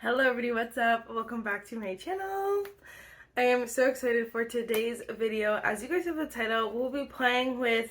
Hello everybody, what's up? Welcome back to my channel. I am so excited for today's video. As you guys have the title, we'll be playing with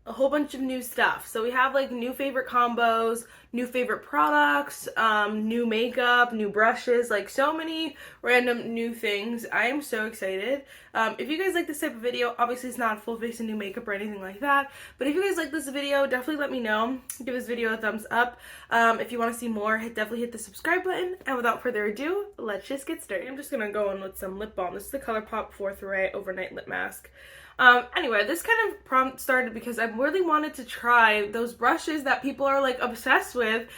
a whole bunch of new stuff. So we have like new favorite combos, new favorite products, new makeup, new brushes, like so many random new things. I am so excited. If you guys like this type of video, obviously it's not full face and new makeup or anything like that, but if you guys like this video, definitely let me know. Give this video a thumbs up. If you want to see more, definitely hit the subscribe button. And without further ado, let's just get started. I'm just gonna go in with some lip balm. This is the ColourPop 4th Ray Overnight Lip Mask. Anyway, this kind of prompt started because I really wanted to try those brushes that people are like obsessed with.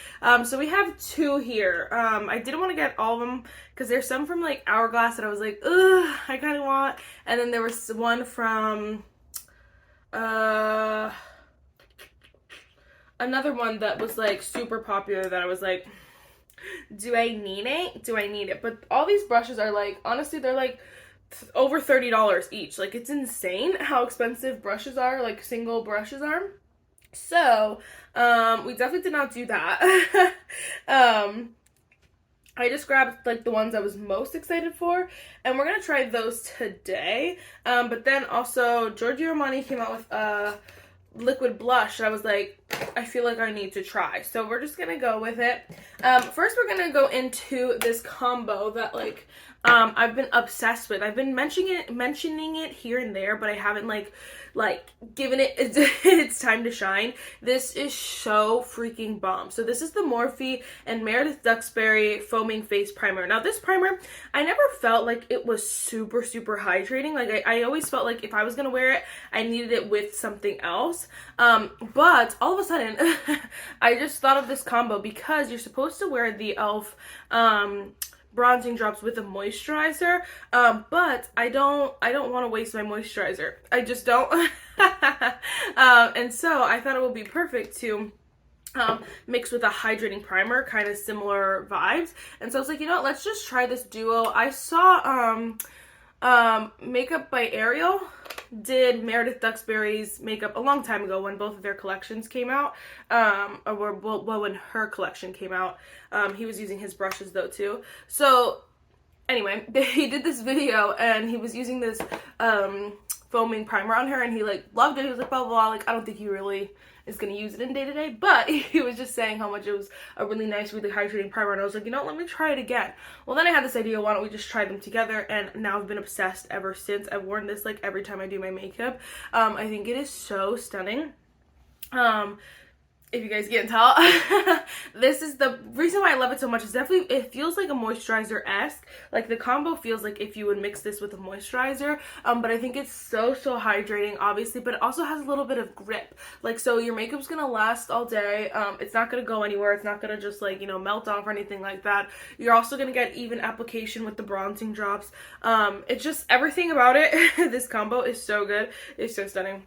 So we have two here. I didn't want to get all of them because there's some from like Hourglass that I was like, ugh, I kind of want. And then there was one from, another one that was like super popular that I was like, do I need it? Do I need it? But all these brushes are like, honestly, they're like over $30 each. Like, it's insane how expensive brushes are, like single brushes are. So we definitely did not do that. I just grabbed like the ones I was most excited for, and we're gonna try those today. But then also Giorgio Armani came out with a liquid blush that I was like, I feel like I need to try. So we're just gonna go with it. First we're gonna go into this combo that like I've been obsessed with. I've been mentioning it here and there, but I haven't like given it its time to shine. This is so freaking bomb. So this is the Morphe and Meredith Duxbury Foaming Face Primer. Now this primer, I never felt like it was super hydrating. Like I always felt like if I was gonna wear it, I needed it with something else. But all of a sudden, I just thought of this combo because you're supposed to wear the e.l.f. Bronzing drops with a moisturizer, but I don't want to waste my moisturizer. I just don't. And so I thought it would be perfect to mix with a hydrating primer, kind of similar vibes. And so I was like, you know what, let's just try this duo. I saw Makeup by Ariel did Meredith Duxbury's makeup a long time ago when both of their collections came out, well, when her collection came out. He was using his brushes though too. So anyway, he did this video and he was using this foaming primer on her, and he like loved it. He was like, blah blah blah, like I don't think he really is gonna use it in day to day, but he was just saying how much it was a really nice, really hydrating primer, and I was like, you know, let me try it again. Well, then I had this idea, why don't we just try them together? And now I've been obsessed ever since. I've worn this like every time I do my makeup. I think it is so stunning. If you guys can't tell, this is the reason why I love it so much. Is definitely, it feels like a moisturizer-esque. Like the combo feels like if you would mix this with a moisturizer, but I think it's so hydrating, obviously, but it also has a little bit of grip. Like, so your makeup's gonna last all day. It's not gonna go anywhere. It's not gonna just like, you know, melt off or anything like that. You're also gonna get even application with the bronzing drops. It's just everything about it. This combo is so good. It's so stunning.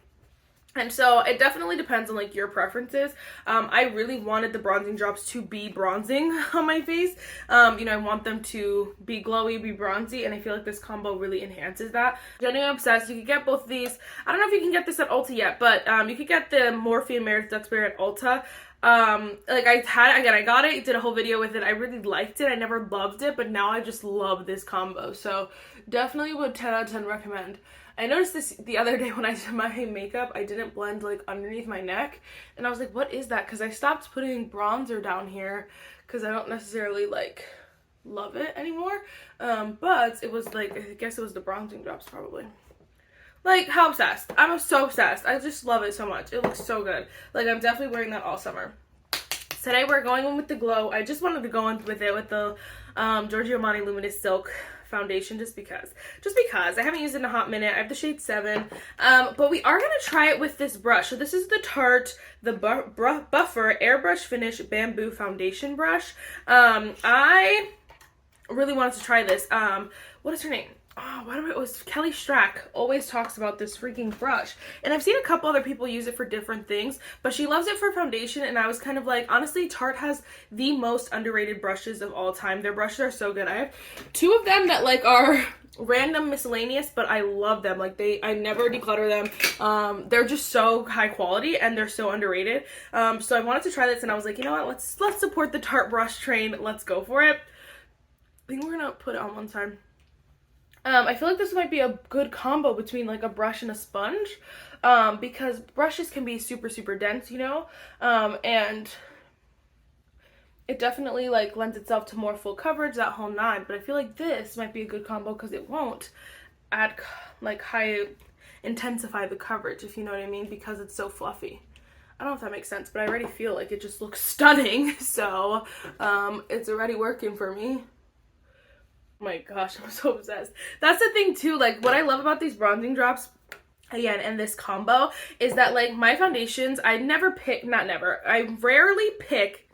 And so it definitely depends on like your preferences. I really wanted the bronzing drops to be bronzing on my face. You know, I want them to be glowy, be bronzy, and I feel like this combo really enhances that. Genuinely obsessed. You could get both of these. I don't know if you can get this at Ulta yet, but you could get the Morphe and Meredith Duxbury at Ulta. Like I got it, did a whole video with it. I really liked it. I never loved it, but now I just love this combo. So definitely would 10 out of 10 recommend. I noticed this the other day when I did my makeup. I didn't blend like underneath my neck, and I was like, what is that? Because I stopped putting bronzer down here because I don't necessarily like love it anymore. But it was like, I guess it was the bronzing drops probably. Like, how obsessed. I'm so obsessed. I just love it so much. It looks so good. Like, I'm definitely wearing that all summer. Today we're going in with the glow. I just wanted to go in with it with the Giorgio Armani Luminous Silk foundation just because I haven't used it in a hot minute. I have the shade 7, but we are gonna try it with this brush. So this is the Tarte Buffer Airbrush Finish Bamboo Foundation Brush. I really wanted to try this. What is her name? Oh, it was Kelly Strack always talks about this freaking brush, and I've seen a couple other people use it for different things, but she loves it for foundation, and I was kind of like, honestly, Tarte has the most underrated brushes of all time. Their brushes are so good. I have 2 of them that like are random miscellaneous, but I love them. Like I never declutter them. They're just so high quality and they're so underrated. So I wanted to try this, and I was like, you know what, let's support the Tarte brush train. Let's go for it. think we're gonna put it on one side. I feel like this might be a good combo between like a brush and a sponge, because brushes can be super, super dense, you know, and it definitely like lends itself to more full coverage, that whole nine, but I feel like this might be a good combo because it won't add like intensify the coverage, if you know what I mean, because it's so fluffy. I don't know if that makes sense, but I already feel like it just looks stunning, so it's already working for me. Oh my gosh, I'm so obsessed. That's the thing too, like what I love about these bronzing drops, again, and this combo, is that like my foundations, I rarely pick.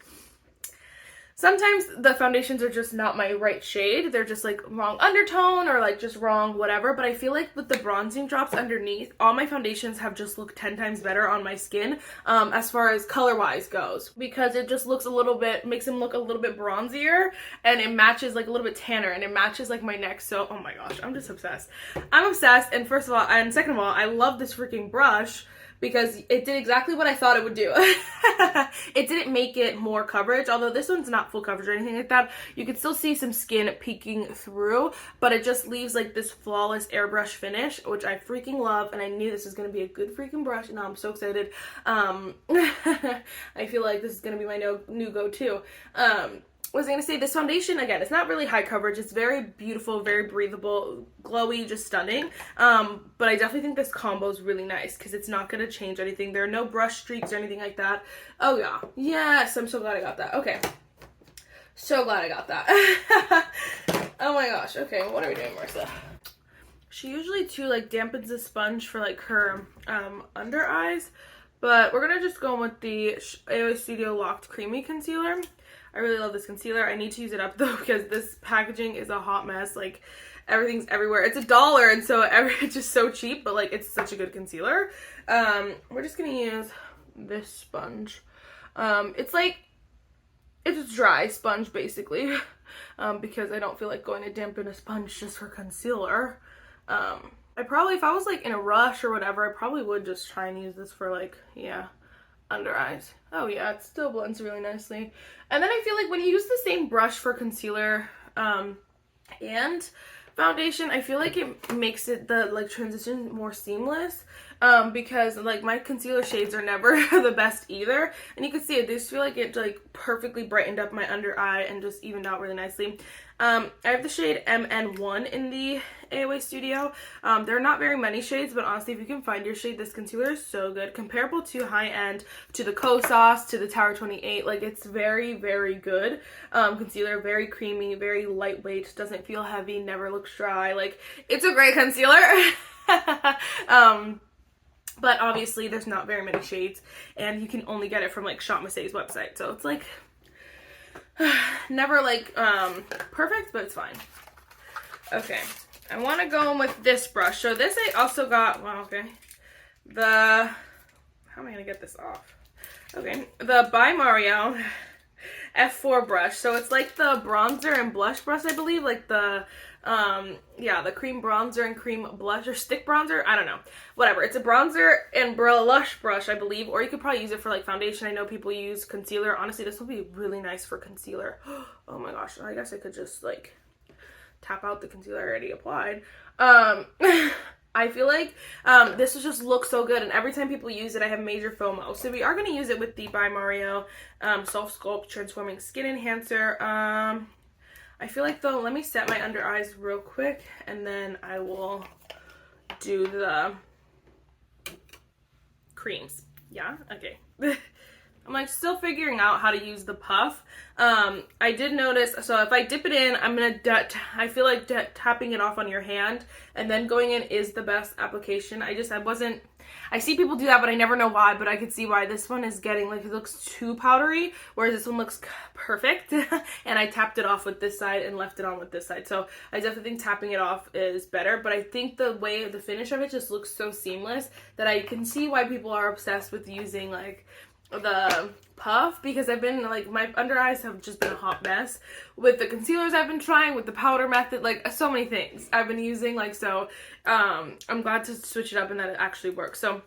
Sometimes the foundations are just not my right shade. They're just like wrong undertone or like just wrong whatever. But I feel like with the bronzing drops underneath, all my foundations have just looked 10 times better on my skin as far as color-wise goes. Because it just looks makes them look a little bit bronzier, and it matches like a little bit tanner, and it matches like my neck. So, oh my gosh, I'm just obsessed. I'm obsessed, and second of all, I love this freaking brush, because it did exactly what I thought it would do. It didn't make it more coverage, although this one's not full coverage or anything like that. You can still see some skin peeking through, but it just leaves like this flawless airbrush finish, which I freaking love, and I knew this was going to be a good freaking brush, and now I'm so excited. I feel like this is going to be my new go-to. What was I going to say? This foundation, again, it's not really high coverage. It's very beautiful, very breathable, glowy, just stunning. But I definitely think this combo is really nice because it's not going to change anything. There are no brush streaks or anything like that. Oh, yeah. Yes, I'm so glad I got that. Okay. So glad I got that. Oh, my gosh. Okay, what are we doing, Marissa? She usually, too, like, dampens the sponge for, like, her under eyes. But we're going to just go with the AOA Studio Locked Creamy Concealer. I really love this concealer. I need to use it up though because this packaging is a hot mess. Like everything's everywhere. It's $1 and so it's just so cheap, but like it's such a good concealer. We're just gonna use this sponge. It's a dry sponge basically, because I don't feel like going to dampen a sponge just for concealer. If I was like in a rush or whatever, I probably would just try and use this for like, yeah, under eyes. Oh yeah, it still blends really nicely. And then I feel like when you use the same brush for concealer and foundation, I feel like it makes the like transition more seamless, because like my concealer shades are never the best either, and you can see it. I just feel like it like perfectly brightened up my under eye and just evened out really nicely. I have the shade MN1 in the AOA Studio. There are not very many shades, but honestly, if you can find your shade, this concealer is so good. Comparable to high-end, to the Kosas, to the Tower 28. Like, it's very, very good concealer. Very creamy, very lightweight, doesn't feel heavy, never looks dry. Like, it's a great concealer. But obviously, there's not very many shades, and you can only get it from, like, Shop Massé's website. So, it's, like, never, like, perfect, but it's fine. Okay. I want to go in with this brush. So this I also got, wow, okay. How am I going to get this off? Okay. The By Mario F4 brush. So it's like the bronzer and blush brush, I believe. Like the, the cream bronzer and cream blush, or stick bronzer. I don't know. Whatever. It's a bronzer and blush brush, I believe. Or you could probably use it for like foundation. I know people use concealer. Honestly, this will be really nice for concealer. Oh my gosh. I guess I could just like tap out the concealer I already applied. I feel like this will just look so good, and every time people use it I have major FOMO. So we are going to use it with the By Mario Soft Sculpt Transforming Skin Enhancer. I feel like though, let me set my under eyes real quick and then I will do the creams. Yeah? Okay. I'm like still figuring out how to use the puff. I did notice, so if I dip it in, I feel like tapping it off on your hand and then going in is the best application. I see people do that, but I never know why, but I could see why. This one is getting, like, it looks too powdery, whereas this one looks perfect. And I tapped it off with this side and left it on with this side. So I definitely think tapping it off is better, but I think the finish of it just looks so seamless that I can see why people are obsessed with using, like, the puff, because I've been like, my under eyes have just been a hot mess with the concealers I've been trying, with the powder method, like so many things I've been using, like, so I'm glad to switch it up and that it actually works. So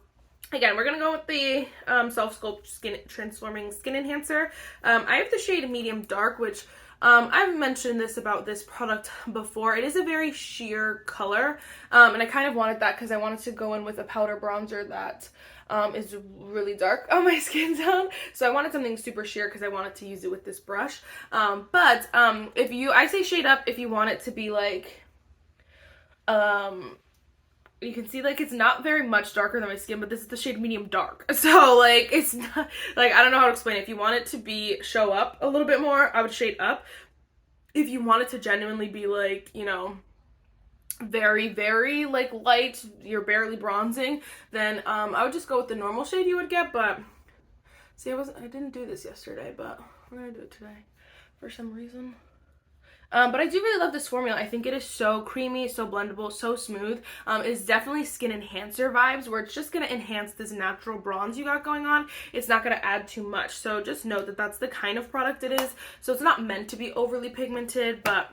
again, we're gonna go with the Self Sculpt Skin Transforming Skin Enhancer. I have the shade Medium Dark, which I've mentioned this about this product before. It is a very sheer color, and I kind of wanted that because I wanted to go in with a powder bronzer that is really dark on my skin tone. So I wanted something super sheer because I wanted to use it with this brush. I say shade up if you want it to be like, you can see like it's not very much darker than my skin, but this is the shade medium dark. So like it's not like, I don't know how to explain it. If you want it to be show up a little bit more, I would shade up. If you want it to genuinely be like, you know, very, very like light, you're barely bronzing, then I would just go with the normal shade you would get. But see, I didn't do this yesterday, but I'm gonna do it today for some reason. But I do really love this formula. I think it is so creamy, so blendable, so smooth. It is definitely skin enhancer vibes where it's just going to enhance this natural bronze you got going on. It's not going to add too much. So just note that that's the kind of product it is. So it's not meant to be overly pigmented, but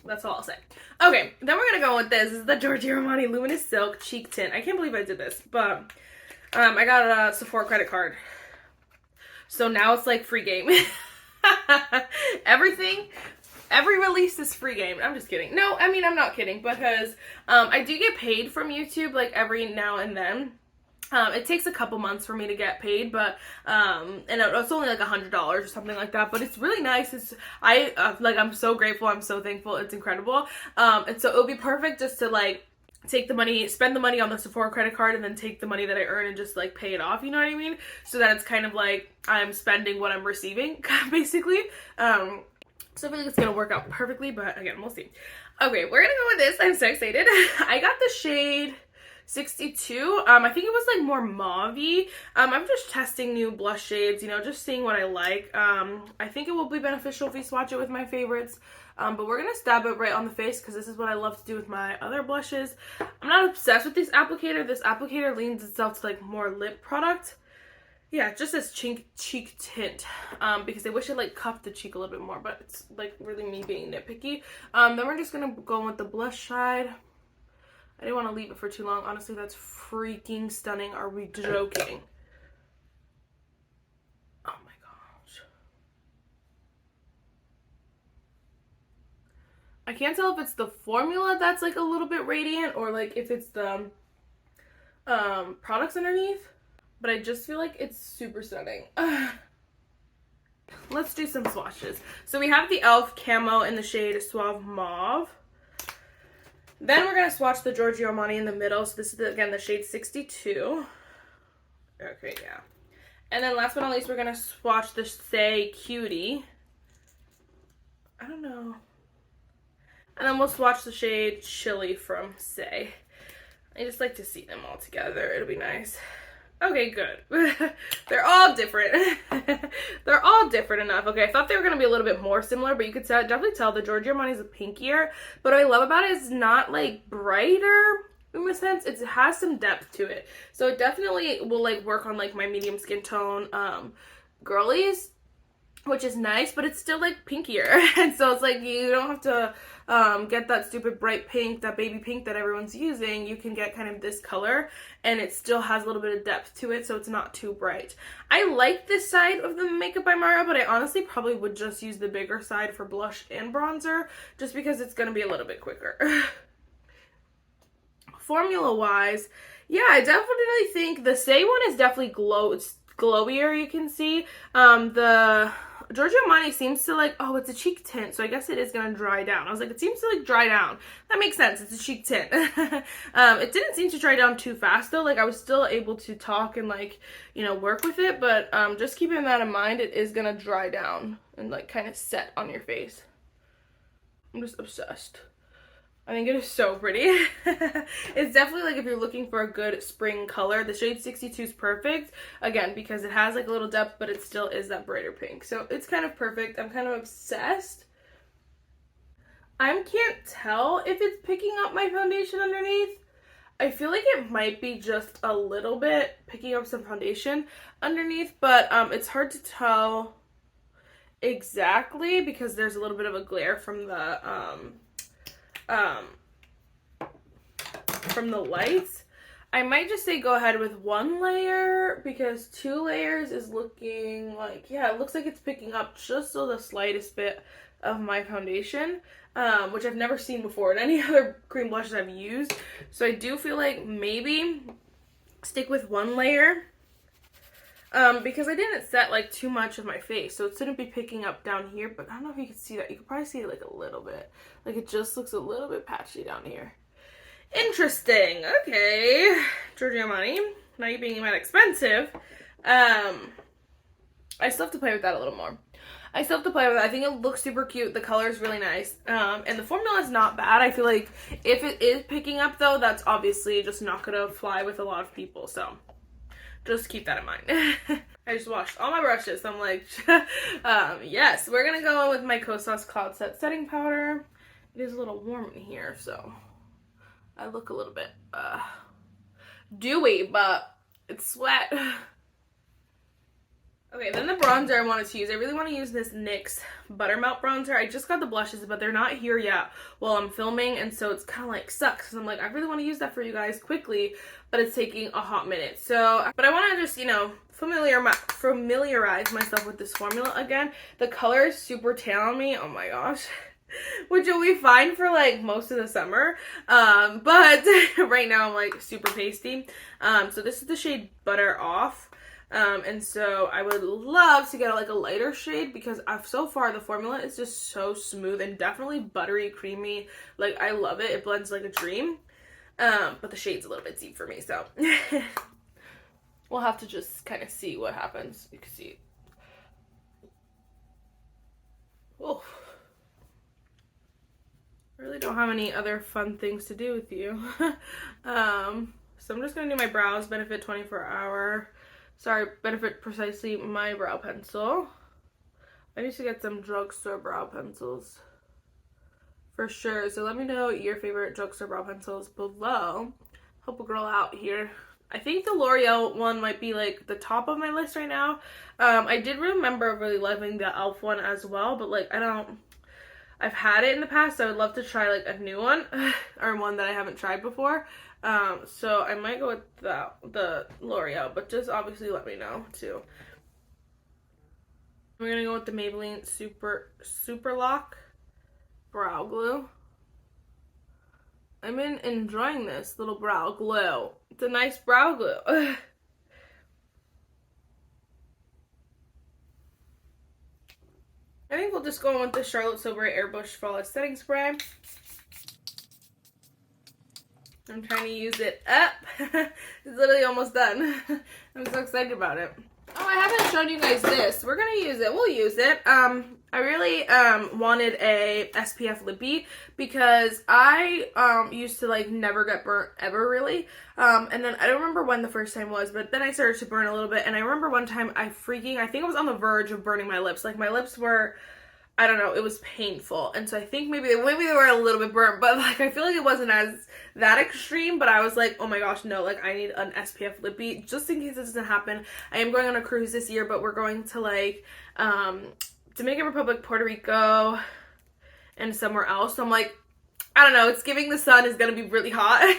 that's all I'll say. Okay, then we're going to go with this. This is the Giorgio Armani Luminous Silk Cheek Tint. I can't believe I did this, but I got a Sephora credit card. So now it's like free game. Every release is free game. I'm just kidding. No, I mean, I'm not kidding, because I do get paid from YouTube like every now and then. It takes a couple months for me to get paid, but and it's only like $100 or something like that, but it's really nice. I'm so grateful, I'm so thankful, it's incredible. And so it would be perfect just to like take the money, spend the money on the Sephora credit card, and then take the money that I earn and just like pay it off, you know what I mean? So that it's kind of like I'm spending what I'm receiving, basically. So I feel like it's gonna work out perfectly, but again, we'll see. Okay, we're gonna go with this. I'm so excited. I got the shade 62. I think it was like more mauve-y. I'm just testing new blush shades, you know, just seeing what I like. I think it will be beneficial if we swatch it with my favorites. But we're going to stab it right on the face because this is what I love to do with my other blushes. I'm not obsessed with this applicator. This applicator leans itself to like more lip product. Yeah, just as cheek tint. Because I wish I like cupped the cheek a little bit more, but it's like really me being nitpicky. Then we're just going to go with the blush side. I didn't want to leave it for too long. Honestly, that's freaking stunning. Are we joking? Oh my gosh. I can't tell if it's the formula that's like a little bit radiant or like if it's the products underneath. But I just feel like it's super stunning. Let's do some swatches. So we have the e.l.f. Camo in the shade Suave Mauve. Then we're going to swatch the Giorgio Armani in the middle. So this is, again, the shade 62. Okay, yeah. And then last but not least, we're going to swatch the Say Cutie. I don't know. And then we'll swatch the shade Chili from Say. I just like to see them all together. It'll be nice. Okay, good. They're all different. They're all different enough. Okay, I thought they were going to be a little bit more similar, but you could definitely tell the Giorgio Armani is a pinkier. But what I love about it is it's not like brighter in a sense. It has some depth to it. So it definitely will like work on like my medium skin tone girlies, which is nice, but it's still like pinkier. And so it's like you don't have to get that stupid bright pink, that baby pink that everyone's using. You can get kind of this color and it still has a little bit of depth to it, so it's not too bright. I like this side of the Makeup by Mara, but I honestly probably would just use the bigger side for blush and bronzer just because it's going to be a little bit quicker. Formula wise, yeah, I definitely think the Say one is definitely glowier, you can see. The Giorgio Armani seems to like, oh, it's a cheek tint, so I guess it is going to dry down. I was like, it seems to like dry down. That makes sense. It's a cheek tint. It didn't seem to dry down too fast though. Like I was still able to talk and like, you know, work with it, but just keeping that in mind, it is going to dry down and like kind of set on your face. I'm just obsessed. I think it is so pretty. It's definitely like if you're looking for a good spring color, the shade 62 is perfect. Again, because it has like a little depth, but it still is that brighter pink. So it's kind of perfect. I'm kind of obsessed. I can't tell if it's picking up my foundation underneath. I feel like it might be just a little bit picking up some foundation underneath, but it's hard to tell exactly because there's a little bit of a glare from the lights. I might just say go ahead with 1 layer because 2 layers is looking like, yeah, it looks like it's picking up just so the slightest bit of my foundation, which I've never seen before in any other cream blushes I've used. So I do feel like maybe stick with 1 layer because I didn't set like too much of my face, so it shouldn't be picking up down here, but I don't know if you can see that. You can probably see it like a little bit. Like it just looks a little bit patchy down here. Interesting. Okay. Giorgio Armani. Now you're being mad expensive. I still have to play with that a little more. I still have to play with it. I think it looks super cute. The color is really nice. And the formula is not bad. I feel like if it is picking up though, that's obviously just not gonna fly with a lot of people. So just keep that in mind. I just washed all my brushes. So I'm like, yes, we're gonna go in with my Kosas Cloud Set Setting Powder. It is a little warm in here, so I look a little bit dewy, but it's sweat. Okay, then the bronzer I wanted to use. I really want to use this NYX Buttermelt bronzer. I just got the blushes, but they're not here yet while I'm filming, and so it's kind of like sucks. I'm like, I really want to use that for you guys quickly, but it's taking a hot minute. So, but I want to just, you know, familiarize myself with this formula again. The color is super tan on me. Oh my gosh. Which will be fine for like most of the summer, but right now I'm like super pasty. So this is the shade Butter Off, and so I would love to get like a lighter shade because so far the formula is just so smooth and definitely buttery, creamy. Like I love it. It blends like a dream, but the shade's a little bit deep for me, so we'll have to just kind of see what happens. You can see. Oh. I really don't have any other fun things to do with you. So I'm just going to do my brows, Benefit 24-hour. Sorry, Benefit Precisely My Brow Pencil. I need to get some drugstore brow pencils for sure. So let me know your favorite drugstore brow pencils below. Help a girl out here. I think the L'Oreal one might be like the top of my list right now. I did remember really loving the e.l.f. one as well, but like I've had it in the past, so I would love to try like a new one or one that I haven't tried before. So I might go with the L'Oreal, but just obviously let me know too. We're gonna go with the Maybelline Superlock Brow Glue. I've been enjoying this little brow glue. It's a nice brow glue. I think we'll just go in with the Charlotte Tilbury Airbrush Flawless Setting Spray. I'm trying to use it up. It's literally almost done. I'm so excited about it. Oh, I haven't shown you guys this. We're going to use it. We'll use it. I really wanted a SPF lippy because I used to like never get burnt ever really. And then I don't remember when the first time was, but then I started to burn a little bit. And I remember one time I think I was on the verge of burning my lips. Like my lips were, I don't know, it was painful. And so I think maybe they were a little bit burnt, but like I feel like it wasn't that extreme, but I was like, oh my gosh, no, like I need an SPF lippy just in case this doesn't happen. I am going on a cruise this year, but we're going to like Dominican Republic, Puerto Rico, and somewhere else. So I'm like, I don't know, it's giving the sun is going to be really hot.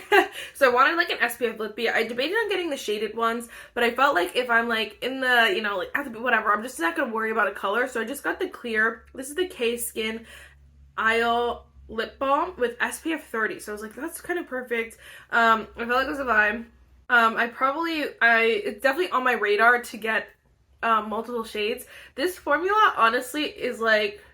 So I wanted like an SPF lippy. I debated on getting the shaded ones, but I felt like if I'm like in the, you know, like whatever, I'm just not going to worry about a color. So I just got the clear. This is the K-Skin Isle Lip Balm with SPF 30. So I was like, that's kind of perfect. I felt like it was a vibe. It's definitely on my radar to get multiple shades. This formula honestly is like,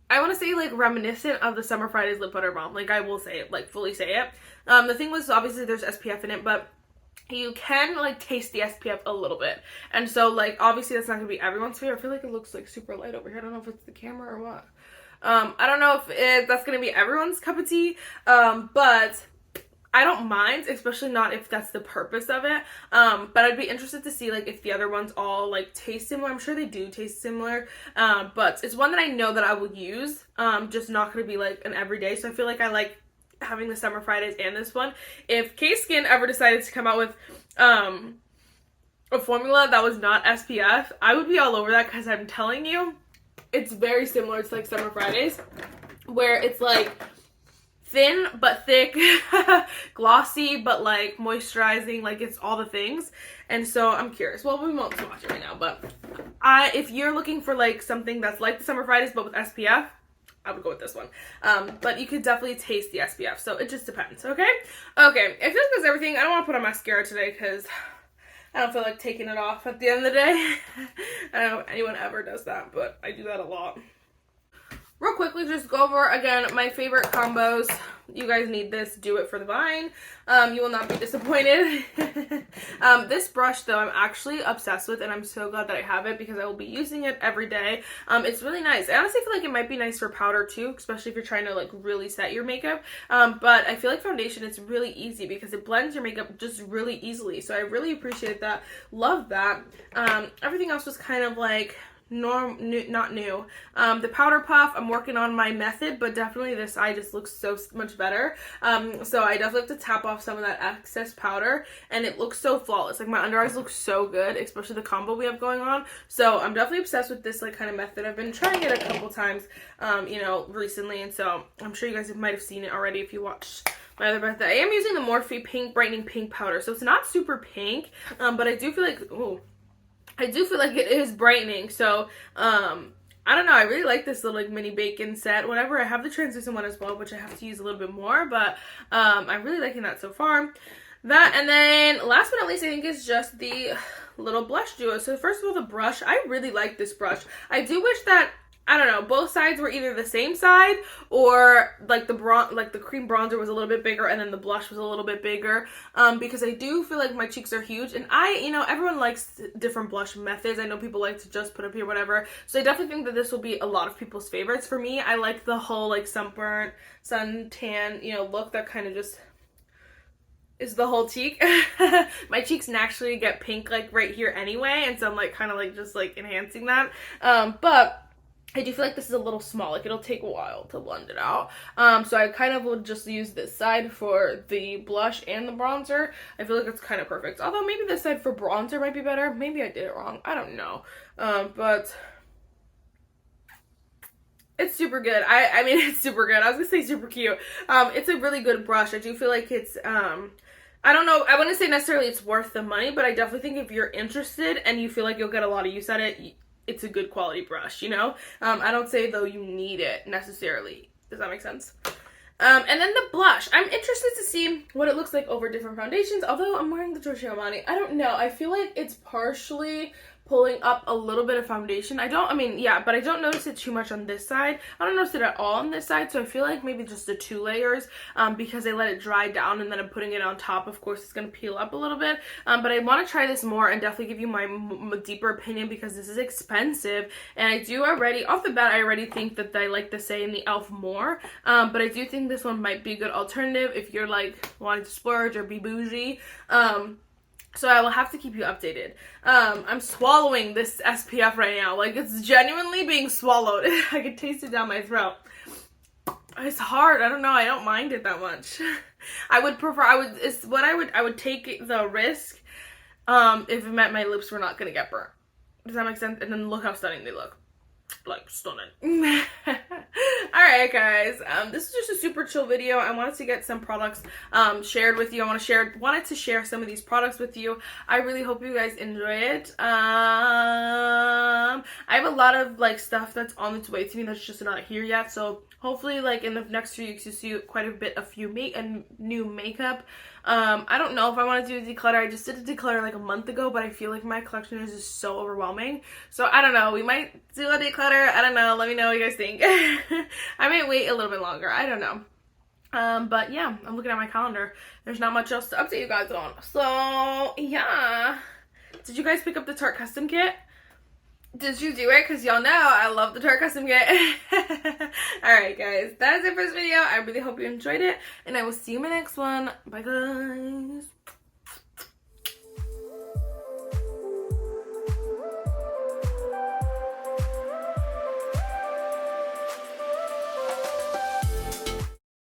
I want to say like reminiscent of the Summer Fridays Lip Butter Balm. Like I will say it, like fully say it. The thing was obviously there's SPF in it, but you can like taste the SPF a little bit. And so like obviously that's not going to be everyone's favorite. I feel like it looks like super light over here. I don't know if it's the camera or what. I don't know if that's going to be everyone's cup of tea. But I don't mind, especially not if that's the purpose of it. But I'd be interested to see like if the other ones all like taste similar. I'm sure they do taste similar. But it's one that I know that I will use. Just not going to be like an everyday. So I feel like I like having the Summer Fridays and this one. If K-Skin ever decided to come out with a formula that was not SPF, I would be all over that because I'm telling you, it's very similar to like Summer Fridays, where it's like thin but thick, glossy but like moisturizing, like it's all the things. And so I'm curious. Well, we won't swatch it right now, but if you're looking for like something that's like the Summer Fridays but with SPF, I would go with this one. But you could definitely taste the SPF, so it just depends, okay? Okay, I feel like that's everything. I don't want to put on mascara today because I don't feel like taking it off at the end of the day. I don't know if anyone ever does that, but I do that a lot. Real quickly, just go over, again, my favorite combos. You guys need this. Do it for the vine. You will not be disappointed. This brush, though, I'm actually obsessed with, and I'm so glad that I have it because I will be using it every day. It's really nice. I honestly feel like it might be nice for powder, too, especially if you're trying to, like, really set your makeup. But I feel like foundation, it's really easy because it blends your makeup just really easily. So I really appreciate that. Love that. Everything else was kind of, like, not new. The powder puff, I'm working on my method, but definitely this eye just looks so much better. So I definitely have to tap off some of that excess powder, and it looks so flawless. Like, my under eyes look so good, especially the combo we have going on. So I'm definitely obsessed with this like kind of method. I've been trying it a couple times, you know, recently, and so I'm sure you guys might have seen it already if you watched my other method. I am using the Morphe Pink Brightening Pink Powder, so it's not super pink, but I do feel like, it is brightening. So, I don't know. I really like this little like mini bacon set. Whenever I have the translucent one as well, which I have to use a little bit more, but I'm really liking that so far. That, and then last but not least, I think is just the little blush duo. So first of all, the brush. I really like this brush. I do wish that, I don't know, both sides were either the same side or like the cream bronzer was a little bit bigger and then the blush was a little bit bigger, because I do feel like my cheeks are huge, and you know, everyone likes different blush methods. I know people like to just put up here, whatever. So I definitely think that this will be a lot of people's favorites. For me, I like the whole like sunburnt, suntan, you know, look that kind of just is the whole cheek. My cheeks naturally get pink like right here anyway, and so I'm like kind of like just like enhancing that. But I do feel like this is a little small. Like, it'll take a while to blend it out. So I kind of will just use this side for the blush and the bronzer. I feel like it's kind of perfect. Although maybe this side for bronzer might be better. Maybe I did it wrong. I don't know. But it's super good. I mean, it's super good. I was gonna say super cute. It's a really good brush. I do feel like it's, I don't know, I wouldn't say necessarily it's worth the money, but I definitely think if you're interested and you feel like you'll get a lot of use out of it, it's a good quality brush, you know? I don't say, though, you need it necessarily. Does that make sense? And then the blush. I'm interested to see what it looks like over different foundations, although I'm wearing the Giorgio Armani. I don't know. I feel like it's partially pulling up a little bit of foundation. but I don't notice it too much on this side. I don't notice it at all on this side, so I feel like maybe just the 2 layers, because I let it dry down and then I'm putting it on top. Of course, it's going to peel up a little bit, but I want to try this more and definitely give you my deeper opinion because this is expensive, and I do already, off the bat, I already think that I like the Say and the e.l.f. more, but I do think this one might be a good alternative if you're like wanting to splurge or be bougie. So I will have to keep you updated. I'm swallowing this SPF right now. Like, it's genuinely being swallowed. I can taste it down my throat. It's hard. I don't know. I don't mind it that much. I would take the risk if it meant my lips were not going to get burnt. Does that make sense? And then look how stunning they look. Like, stunning. Alright, guys, this is just a super chill video. I wanted to get some products shared with you. I wanted to share some of these products with you. I really hope you guys enjoy it. I have a lot of like stuff that's on its way to me that's just not here yet, so hopefully like in the next few weeks you see quite a bit of new makeup. I don't know if I want to do a declutter. I just did a declutter like a month ago, but I feel like my collection is just so overwhelming. So I don't know. We might do a declutter. I don't know. Let me know what you guys think. I might wait a little bit longer. I don't know. But yeah, I'm looking at my calendar. There's not much else to update you guys on. So yeah. Did you guys pick up the Tarte custom kit? Did you do it? Because y'all know I love the Tarte custom kit. Alright guys, that is it for this video. I really hope you enjoyed it, and I will see you in my next one. Bye guys.